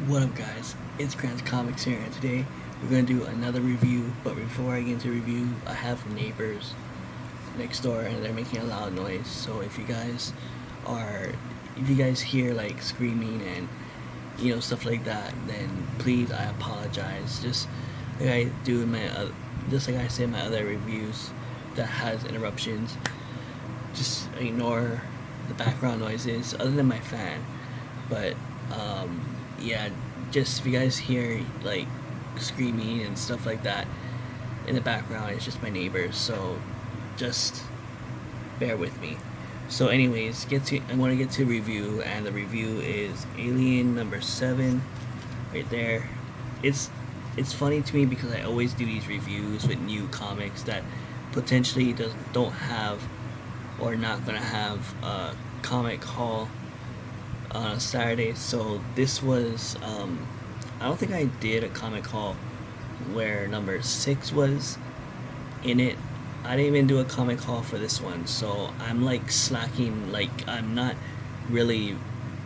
What up, guys? It's Grant's Comics here, and today we're going to do another review. But before I get into review, I have neighbors next door and they're making a loud noise. So if you guys hear like screaming and stuff like that, then please, I apologize. Just like I do in my just like I say in my other reviews that has interruptions. Just ignore the background noises other than my fan. But yeah, just if you guys hear like screaming and stuff like that in the background, it's just my neighbors. So just bear with me. So, anyways, I want to get to review, and the review is Alien number 7, right there. It's funny to me because I always do these reviews with new comics that potentially don't have or not gonna have a comic haul on a Saturday. So this was I don't think I did a comic haul where number 6 was in it. I didn't even do a comic haul for this one, so I'm like slacking. Like, I'm not really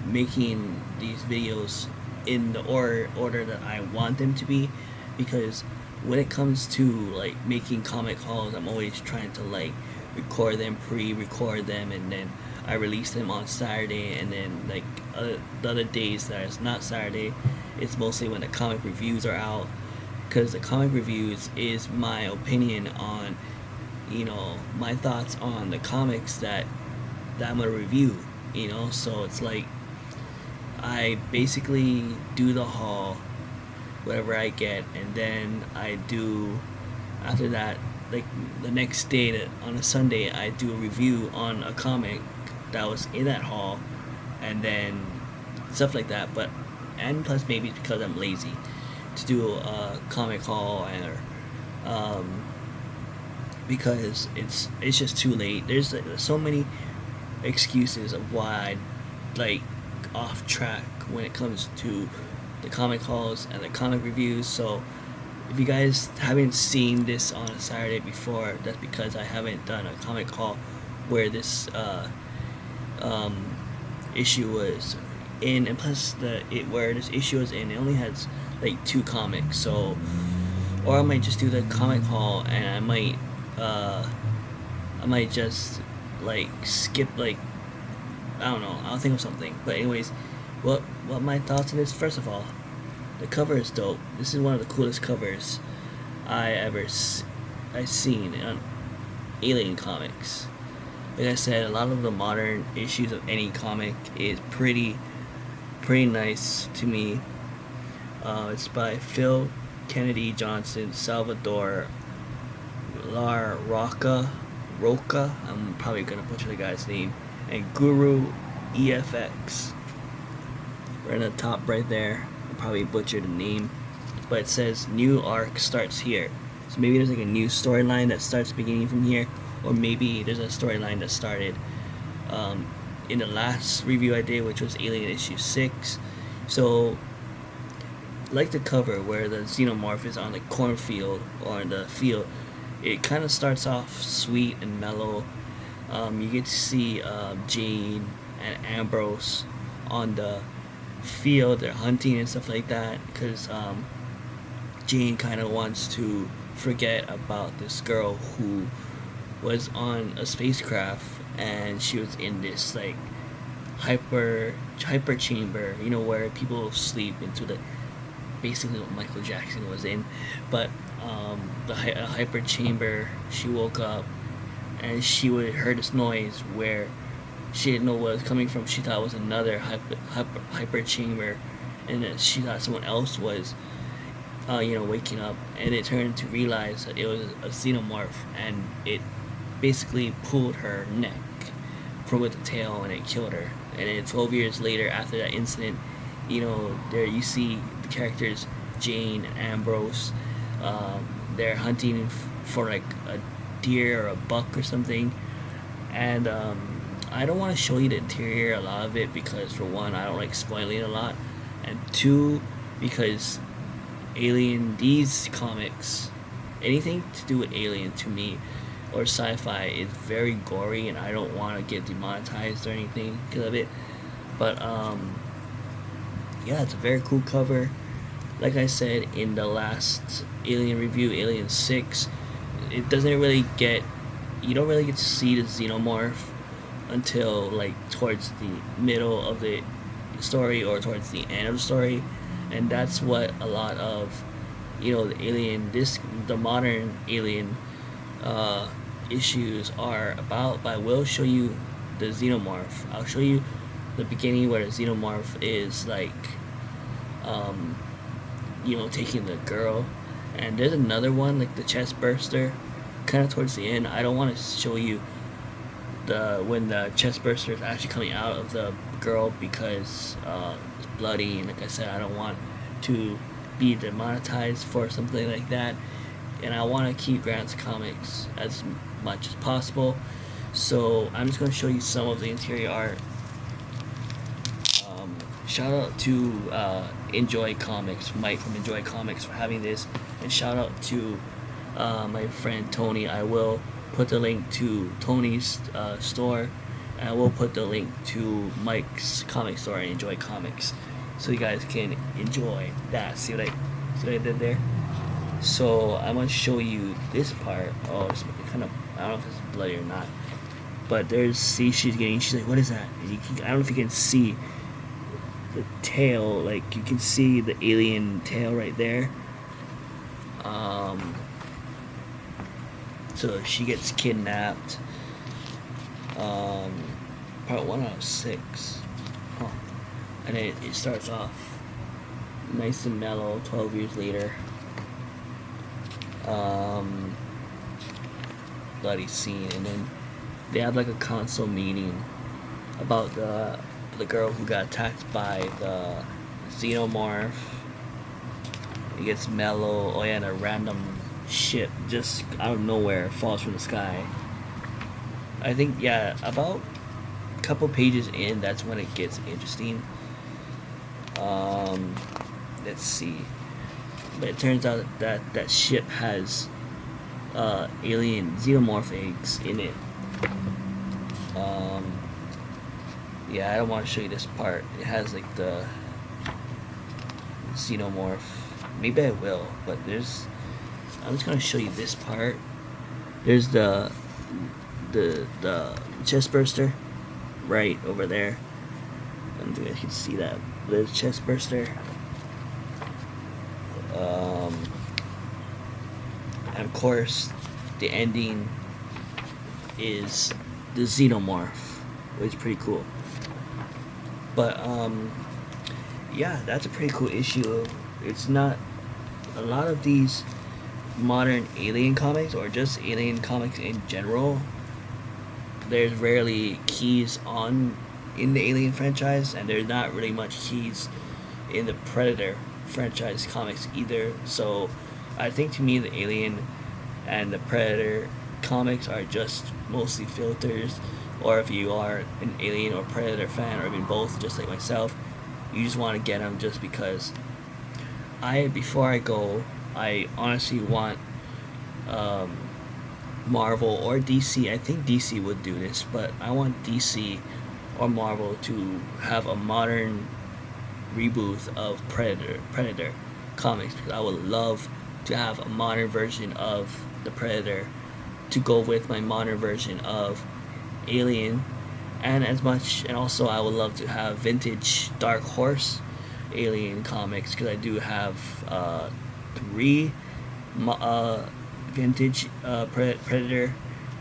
making these videos in the order that I want them to be, because when it comes to like making comic hauls, I'm always trying to like record them, pre-record them, and then I release them on Saturday. And then like the other days that it's not Saturday, it's mostly when the comic reviews are out, because the comic reviews is my opinion on my thoughts on the comics that I'm gonna review. So it's like I basically do the haul, whatever I get, and then I do after that, like the next day, on a Sunday, I do a review on a comic that was in that haul, and then stuff like that. But and plus maybe it's because I'm lazy to do a comic haul, or because it's just too late. There's so many excuses of why I like off track when it comes to the comic hauls and the comic reviews. So if you guys haven't seen this on a Saturday before, that's because I haven't done a comic haul where this um, issue was in, and plus where this issue was in, it only has like 2 comics. So, or I might just do the comic haul, and uh, I might just like skip, like, I don't know, I'll think of something. But anyways, what my thoughts on this? First of all, the cover is dope. This is one of the coolest covers I've seen on Alien comics. Like I said, a lot of the modern issues of any comic is pretty nice to me. It's by Phil Kennedy Johnson, Salvador La Roca. I'm probably gonna butcher the guy's name, and Guru EFX. Right in the top right there, I probably butchered the name, but it says new arc starts here. So maybe there's like a new storyline that starts beginning from here, or maybe there's a storyline that started um, in the last review I did, which was Alien issue 6. So, like the cover where the xenomorph is on the cornfield or in the field, it kind of starts off sweet and mellow. You get to see Jane and Ambrose on the field. They're hunting and stuff like that, because Jane kind of wants to forget about this girl who was on a spacecraft, and she was in this like hyper chamber, where people sleep into the, basically what Michael Jackson was in. But the hyper chamber, she woke up and she would heard this noise where she didn't know what was coming from. She thought it was another hyper chamber, and that she thought someone else was waking up, and it turned to realize that it was a xenomorph, and it basically pulled her neck from with the tail, and it killed her. And then 12 years later, after that incident, there you see the characters Jane and Ambrose. They're hunting for like a deer or a buck or something, and I don't want to show you the interior, a lot of it, because for one, I don't like spoiling a lot, and two, because Alien, these comics, anything to do with Alien to me or sci-fi is very gory, and I don't want to get demonetized or anything because of it. But yeah, it's a very cool cover. Like I said in the last Alien review, Alien 6, it doesn't really get, you don't really get to see the xenomorph until like towards the middle of the story or towards the end of the story, and that's what a lot of, the alien, the modern alien uh, issues are about. But I will show you the xenomorph. I'll show you the beginning where the xenomorph is like, um, taking the girl, and there's another one like the chest burster, kind of towards the end. I don't want to show you the when the chest burster is actually coming out of the girl because it's bloody, and like I said, I don't want to be demonetized for something like that, and I want to keep Grant's comics as much as possible. So I'm just going to show you some of the interior art. Shout out to Enjoy Comics, Mike from Enjoy Comics, for having this, and shout out to my friend Tony. I will put the link to Tony's store, and I will put the link to Mike's comic store and Enjoy Comics, so you guys can enjoy that. See what I did there? So I'm gonna show you this part. Oh, it's kind of, I don't know if it's bloody or not, but she's like, what is that? I don't know if you can see the tail, like you can see the alien tail right there. So she gets kidnapped. Part 1 out of 6. Huh. And it starts off nice and mellow, 12 years later. Bloody scene, and then they have like a council meeting about the girl who got attacked by the xenomorph. It gets mellow. Oh yeah, and a random ship just out of nowhere falls from the sky. I think, yeah, about a couple pages in, that's when it gets interesting. Let's see. But it turns out that ship has alien xenomorph eggs in it. Yeah, I don't want to show you this part. It has like the xenomorph. Maybe I will, but I'm just gonna show you this part. There's the chest burster right over there. I don't think you guys can see that. There's chest burster. And of course, the ending is the xenomorph, which is pretty cool. But yeah, that's a pretty cool issue. It's not a lot of these modern alien comics, or just alien comics in general. There's rarely keys in the Alien franchise, and there's not really much keys in the Predator franchise comics either. So I think, to me, the Alien and the Predator comics are just mostly filters. Or if you are an Alien or Predator fan, or even both, just like myself, you just want to get them just because. Before I go, I honestly want Marvel or DC. I think DC would do this, but I want DC or Marvel to have a modern reboot of Predator comics, because I would love to have a modern version of the Predator to go with my modern version of Alien, and also I would love to have vintage Dark Horse Alien comics, because I do have 3 vintage Predator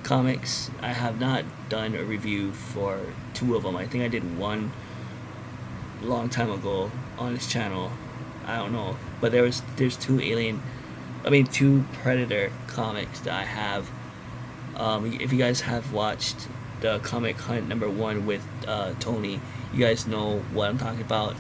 comics. I have not done a review for 2 of them. I think I did one a long time ago on this channel. I don't know, but there's 2 Predator comics that I have. If you guys have watched the Comic Hunt #1 with Tony, you guys know what I'm talking about.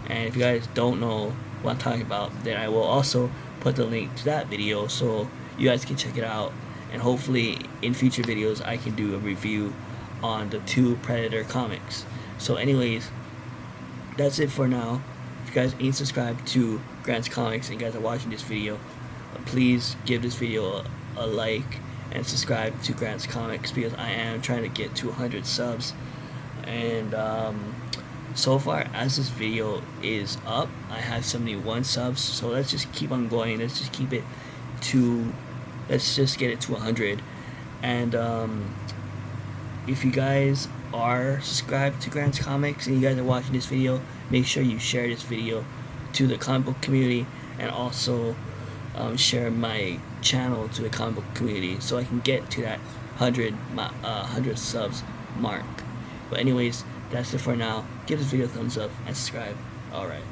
And if you guys don't know what I'm talking about, then I will also put the link to that video so you guys can check it out. And hopefully in future videos I can do a review on the 2 Predator comics. So anyways, that's it for now. If you guys ain't subscribed to Grant's Comics and you guys are watching this video, please give this video a like and subscribe to Grant's Comics, because I am trying to get to 100 subs. And so far as this video is up, I have 71 subs. So let's just keep on going. Let's just keep it to, let's just get it to 100. And if you guys are subscribed to Grant's Comics and you guys are watching this video, make sure you share this video to the comic book community, and also share my channel to the comic book community so I can get to that 100 subs mark. But anyways, that's it for now. Give this video a thumbs up and subscribe. Alright.